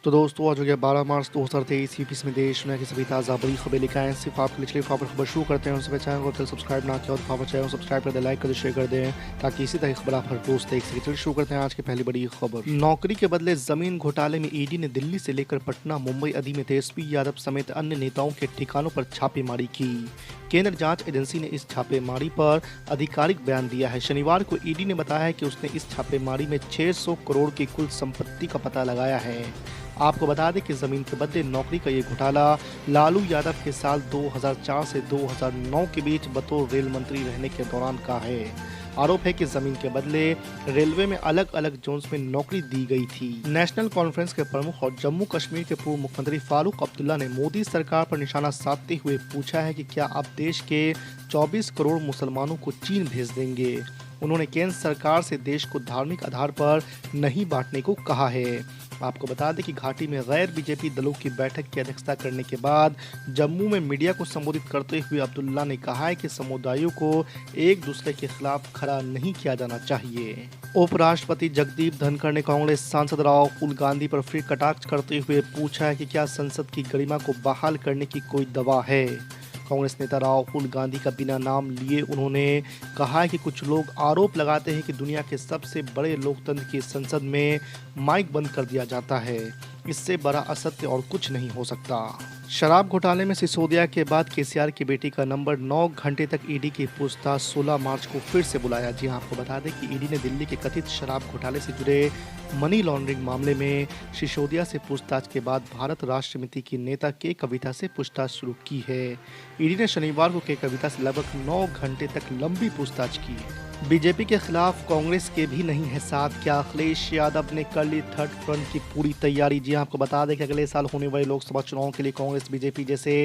तो दोस्तों आज हो गया 12 मार्च 2023 यूपी में देश दुनिया की सभी ताज़ा बड़ी खबरें लेकर आए हैं। सिर्फ आपके लिए खबर शुरू करते हैं। उससे चैनल को सब्सक्राइब ना किया और चैनल सब्सक्राइब कर दे, लाइक कर दे, शेयर कर दें ताकि इसी तरह की खबर आप हर रोज देख सकें। चलिए शुरू करते हैं आज की पहली बड़ी खबर। नौकरी के बदले जमीन घोटाले में ईडी ने दिल्ली से लेकर पटना, मुंबई आदि में तेजस्वी यादव समेत अन्य नेताओं के ठिकानों पर छापेमारी की। केंद्र जांच एजेंसी ने इस छापेमारी पर आधिकारिक बयान दिया है। शनिवार को ईडी ने बताया है कि उसने इस छापेमारी में 600 करोड़ की कुल संपत्ति का पता लगाया है। आपको बता दें कि जमीन के बदले नौकरी का ये घोटाला लालू यादव के साल 2004 से 2009 के बीच बतौर रेल मंत्री रहने के दौरान का है। आरोप है कि जमीन के बदले रेलवे में अलग अलग जोन्स में नौकरी दी गई थी। नेशनल कॉन्फ्रेंस के प्रमुख और जम्मू कश्मीर के पूर्व मुख्यमंत्री फारूक अब्दुल्ला ने मोदी सरकार पर निशाना साधते हुए पूछा है कि क्या आप देश के 24 करोड़ मुसलमानों को चीन भेज देंगे। उन्होंने केंद्र सरकार से देश को धार्मिक आधार पर नहीं बांटने को कहा है। आपको बता दें कि घाटी में गैर बीजेपी दलों की बैठक की अध्यक्षता करने के बाद जम्मू में मीडिया को संबोधित करते हुए अब्दुल्ला ने कहा है कि समुदायों को एक दूसरे के खिलाफ खड़ा नहीं किया जाना चाहिए। उपराष्ट्रपति जगदीप धनखड़ ने कांग्रेस सांसद राहुल गांधी पर फिर कटाक्ष करते हुए पूछा है कि क्या संसद की गरिमा को बहाल करने की कोई दवा है। कांग्रेस नेता राहुल गांधी का बिना नाम लिए उन्होंने कहा है कि कुछ लोग आरोप लगाते हैं कि दुनिया के सबसे बड़े लोकतंत्र की संसद में माइक बंद कर दिया जाता है। इससे बड़ा असत्य और कुछ नहीं हो सकता। शराब घोटाले में सिसोदिया के बाद केसीआर की बेटी का नंबर 9 घंटे तक ईडी की पूछताछ 16 मार्च को फिर से बुलाया। जी हां, आपको बता दें कि ईडी ने दिल्ली के कथित शराब घोटाले से जुड़े मनी लॉन्ड्रिंग मामले में सिसोदिया से पूछताछ के बाद भारत राष्ट्र समिति की नेता के कविता से पूछताछ शुरू की है। ईडी ने शनिवार को के कविता से लगभग 9 घंटे तक लंबी पूछताछ की। बीजेपी के खिलाफ कांग्रेस के भी नहीं है साथ, क्या अखिलेश यादव ने कर ली थर्ड फ्रंट की पूरी तैयारी। जी आपको बता दें कि अगले साल होने वाले लोकसभा चुनाव के लिए कांग्रेस बीजेपी जैसे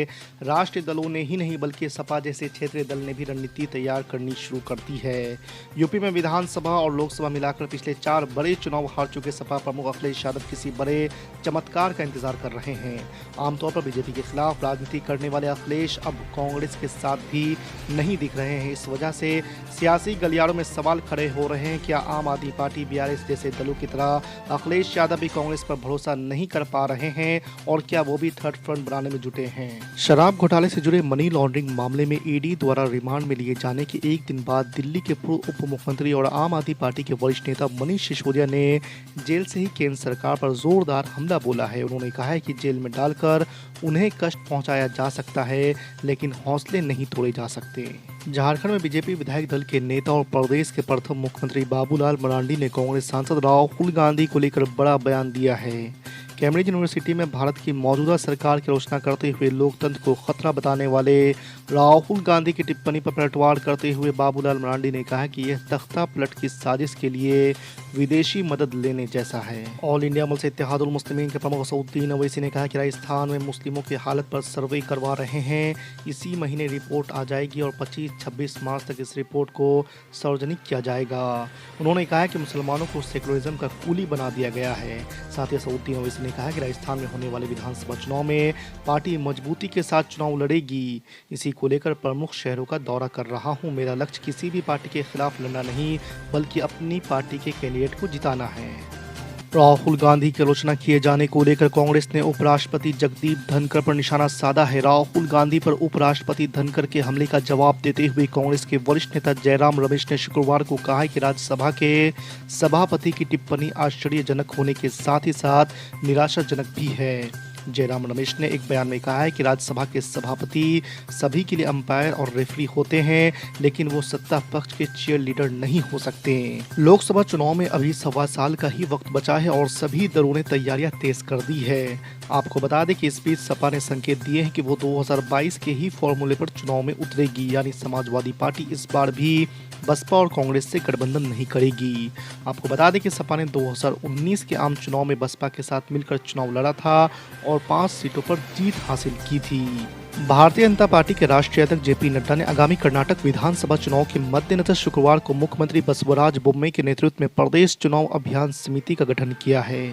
राष्ट्रीय दलों ने ही नहीं बल्कि सपा जैसे क्षेत्रीय दल ने भी रणनीति तैयार करनी शुरू कर दी है। यूपी में विधानसभा और लोकसभा मिलाकर पिछले 4 बड़े चुनाव हार चुके सपा प्रमुख अखिलेश यादव किसी बड़े चमत्कार का इंतजार कर रहे हैं। आमतौर पर बीजेपी के खिलाफ राजनीति करने वाले अखिलेश अब कांग्रेस के साथ भी नहीं दिख रहे हैं। इस वजह से सियासी गलियारों में सवाल खड़े हो रहे हैं, क्या आम आदमी पार्टी, बीआरएस जैसे दलों की तरह अखिलेश यादव भी कांग्रेस पर भरोसा नहीं कर पा रहे हैं और क्या वो भी थर्ड फ्रंट बनाने में जुटे हैं। शराब घोटाले से जुड़े मनी लॉन्ड्रिंग मामले में ईडी द्वारा रिमांड में लिए जाने के एक दिन बाद दिल्ली के पूर्व उप मुख्यमंत्री और आम आदमी पार्टी के वरिष्ठ नेता मनीष सिसोदिया ने जेल से ही केंद्र सरकार पर जोरदार हमला बोला है। उन्होंने कहा है कि जेल में डालकर उन्हें कष्ट पहुंचाया जा सकता है लेकिन हौसले नहीं तोड़े जा सकते। झारखंड में बीजेपी विधायक दल के नेता और प्रदेश के प्रथम मुख्यमंत्री बाबूलाल मरांडी ने कांग्रेस सांसद राहुल गांधी को लेकर बड़ा बयान दिया है। कैम्ब्रिज यूनिवर्सिटी में भारत की मौजूदा सरकार की आलोचना करते हुए लोकतंत्र को खतरा बताने वाले राहुल गांधी की टिप्पणी पर पलटवार करते हुए बाबूलाल मरांडी ने कहा कि यह तख्ता पलट की साजिश के लिए विदेशी मदद लेने जैसा है। All India Muslim Ittehadul Muslimeen के प्रमुख असदुद्दीन ओवैसी ने कहा कि राजस्थान में मुस्लिमों की हालत पर सर्वे करवा रहे हैं। इसी महीने रिपोर्ट आ जाएगी और 25-26 मार्च तक इस रिपोर्ट को सार्वजनिक किया जाएगा। उन्होंने कहा कि मुसलमानों को सेकुलरिज्म का कूली बना दिया गया है। साथ ही असदुद्दीन ओवैसी ने कहा कि राजस्थान में होने वाले विधानसभा चुनाव में पार्टी मजबूती के साथ चुनाव लड़ेगी। इसी को लेकर प्रमुख शहरों का दौरा कर रहा हूं। मेरा लक्ष्य किसी भी पार्टी के खिलाफ लड़ना नहीं बल्कि अपनी पार्टी के कैंडिडेट को जिताना है। राहुल गांधी की आलोचना किए जाने को लेकर कांग्रेस ने उपराष्ट्रपति जगदीप धनखड़ पर निशाना साधा है। राहुल गांधी पर उपराष्ट्रपति धनखड़ के हमले का जवाब देते हुए कांग्रेस के वरिष्ठ नेता जयराम रमेश ने शुक्रवार को कहा कि राज्यसभा के सभापति की टिप्पणी आश्चर्यजनक होने के साथ ही साथ निराशाजनक भी है। जयराम रमेश ने एक बयान में कहा है कि राज्यसभा के सभापति सभी के लिए अंपायर और रेफरी होते हैं लेकिन वो सत्ता पक्ष के चीयर लीडर नहीं हो सकते। लोकसभा चुनाव में अभी 1.25 साल का ही वक्त बचा है और सभी दलों ने तैयारियां तेज कर दी है। आपको बता दें कि इस बीच सपा ने संकेत दिए हैं कि वो 2022 के ही फॉर्मूले पर चुनाव में उतरेगी, यानी समाजवादी पार्टी इस बार भी बसपा और कांग्रेस से गठबंधन नहीं करेगी। आपको बता दें कि सपा ने 2019 के आम चुनाव में बसपा के साथ मिलकर चुनाव लड़ा था और 5 सीटों पर जीत हासिल की थी। भारतीय जनता पार्टी के राष्ट्रीय अध्यक्ष जेपी नड्डा ने आगामी कर्नाटक विधानसभा चुनाव के मद्देनजर शुक्रवार को मुख्यमंत्री बसवराज बोम्मई के नेतृत्व में प्रदेश चुनाव अभियान समिति का गठन किया है।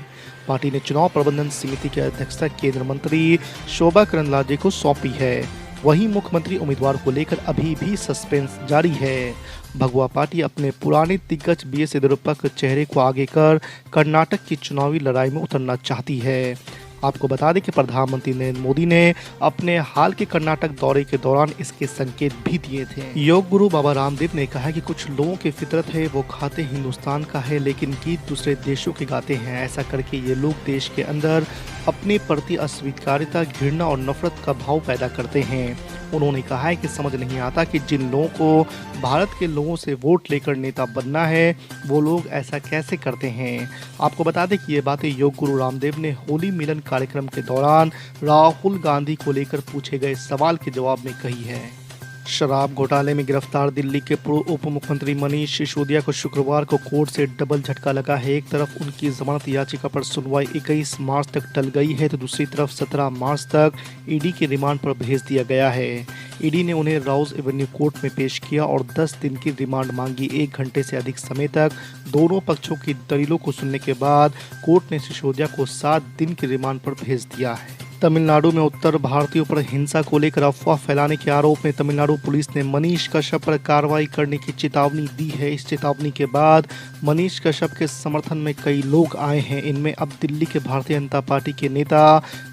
पार्टी ने चुनाव प्रबंधन समिति की अध्यक्षता केंद्रीय मंत्री शोभा करंदलाजे को सौंपी है। वहीं मुख्यमंत्री उम्मीदवार को लेकर अभी भी सस्पेंस जारी है। भगवा पार्टी अपने पुराने दिग्गज बीएस येदियुरप्पा के चेहरे को आगे कर कर्नाटक की चुनावी लड़ाई में उतरना चाहती है। आपको बता दें कि प्रधानमंत्री नरेंद्र मोदी ने अपने हाल के कर्नाटक दौरे के दौरान इसके संकेत भी दिए थे। योग गुरु बाबा रामदेव ने कहा कि कुछ लोगों की फितरत है, वो खाते हिंदुस्तान का है लेकिन गीत दूसरे देशों के गाते हैं। ऐसा करके ये लोग देश के अंदर अपने प्रति अस्वीकारिता, घृणा और नफरत का भाव पैदा करते हैं। उन्होंने कहा है कि समझ नहीं आता कि जिन लोगों को भारत के लोगों से वोट लेकर नेता बनना है, वो लोग ऐसा कैसे करते हैं। आपको बता दें कि ये बातें योग गुरु रामदेव ने होली मिलन कार्यक्रम के दौरान राहुल गांधी को लेकर पूछे गए सवाल के जवाब में कही है। शराब घोटाले में गिरफ्तार दिल्ली के पूर्व उप मुख्यमंत्री मनीष सिसोदिया को शुक्रवार को कोर्ट से डबल झटका लगा है। एक तरफ उनकी जमानत याचिका पर सुनवाई 21 मार्च तक टल गई है तो दूसरी तरफ 17 मार्च तक ईडी के रिमांड पर भेज दिया गया है। ईडी ने उन्हें राउज एवेन्यू कोर्ट में पेश किया और 10 दिन की रिमांड मांगी। 1 घंटे से अधिक समय तक दोनों पक्षों की दलीलों को सुनने के बाद कोर्ट ने सिसोदिया को 7 दिन की रिमांड पर भेज दिया है। तमिलनाडु में उत्तर भारतीयों पर हिंसा को लेकर अफवाह फैलाने के आरोप में तमिलनाडु पुलिस ने मनीष कश्यप पर कार्रवाई करने की चेतावनी दी है। इस चेतावनी के बाद मनीष कश्यप के समर्थन में कई लोग आए हैं। इनमें अब दिल्ली के भारतीय जनता पार्टी के नेता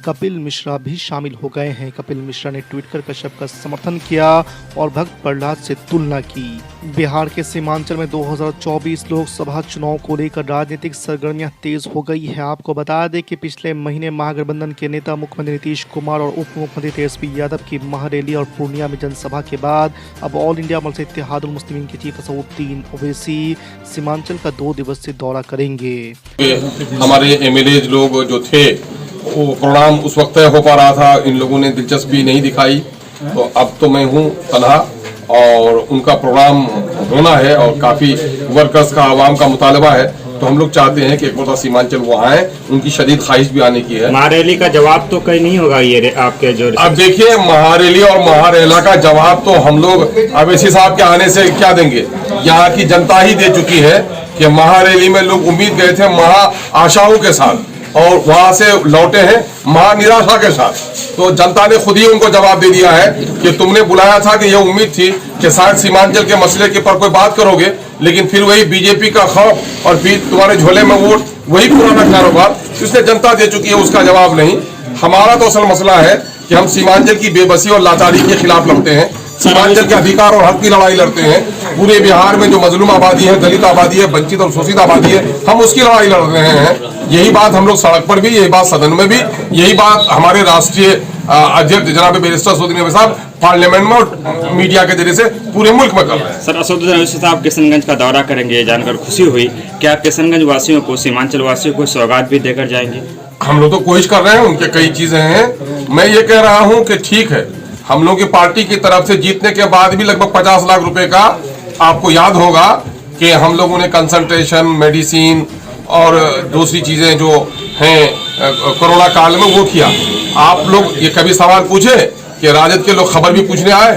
कपिल मिश्रा भी शामिल हो गए हैं। कपिल मिश्रा ने ट्वीट कर कश्यप का समर्थन किया और भक्त प्रहलाद से तुलना की। बिहार के सीमांचल में 2024 लोकसभा चुनाव को लेकर राजनीतिक सरगर्मियां तेज हो गई है। आपको बता दें कि पिछले महीने महागठबंधन के नेता मुख्यमंत्री नीतीश कुमार और उप मुख्यमंत्री तेजस्वी यादव की महारैली और पूर्णिया में जनसभा के बाद अब ऑल इंडिया मजलिस इत्तेहादुल मुस्लिमीन के चीफ असदुद्दीन ओवैसी सीमांचल का 2 दिवसीय दौरा करेंगे। हमारे एमएलए लोग जो थे वो प्रोग्राम उस वक्त हो पा रहा था, इन लोगों ने दिलचस्पी नहीं दिखाई, तो अब तो मैं हूँ तनहा और उनका प्रोग्राम होना है और काफी वर्कर्स का, आवाम का मुतालबा है, तो हम लोग चाहते हैं कि एक बार सीमांचल वो आए। उनकी शदीद ख्वाहिश भी आने की है। महारैली का जवाब तो कहीं नहीं होगा ये आपके जो अब देखिए, महारैली और महारैला का जवाब तो हम लोग अवैसी साहब के आने से क्या देंगे। यहाँ की जनता ही दे चुकी है कि महारैली में लोग उम्मीद गए थे महा आशाओं के साथ और वहां से लौटे हैं महानिराशा के साथ। तो जनता ने खुद ही उनको जवाब दे दिया है कि तुमने बुलाया था कि यह उम्मीद थी कि शायद सीमांचल के मसले के पर कोई बात करोगे, लेकिन फिर वही बीजेपी का खौफ और फिर तुम्हारे झोले में वोट, वही पुराना कारोबार इसने जनता दे चुकी है, उसका जवाब नहीं। हमारा तो असल मसला है कि हम सीमांचल की बेबसी और लाचारी के खिलाफ लड़ते हैं, सीमांचल के अधिकार और हक की लड़ाई लड़ते हैं। पूरे बिहार में जो मजलूम आबादी है, दलित आबादी है, वंचित और शोषित आबादी है, हम उसकी लड़ाई लड़ रहे हैं। यही बात हम लोग सड़क पर भी, यही बात सदन में भी, यही बात हमारे राष्ट्रीय अध्यक्ष जनाब बैरिस्टर असदुद्दीन ओवैसी साहब पार्लियामेंट में और मीडिया के जरिए से पूरे मुल्क में कर रहे हैं। सर, असदुद्दीन ओवैसी साहब किशनगंज का दौरा करेंगे, ये जानकर खुशी हुई। क्या किशनगंज वासियों को, सीमांचल वासियों को सौगात भी देकर जाएंगे? हम लोग तो कोशिश कर रहे हैं, उनके कई चीजें हैं। मैं ये कह रहा हूँ कि ठीक है, हम लोग की पार्टी की तरफ से जीतने के बाद भी लगभग 50 लाख रुपए का, आपको याद होगा कि हम लोगों ने कंसल्टेशन, मेडिसिन और दूसरी चीजें जो हैं कोरोना काल में वो किया। आप लोग ये कभी सवाल पूछे कि राजद के लोग खबर भी पूछने आए?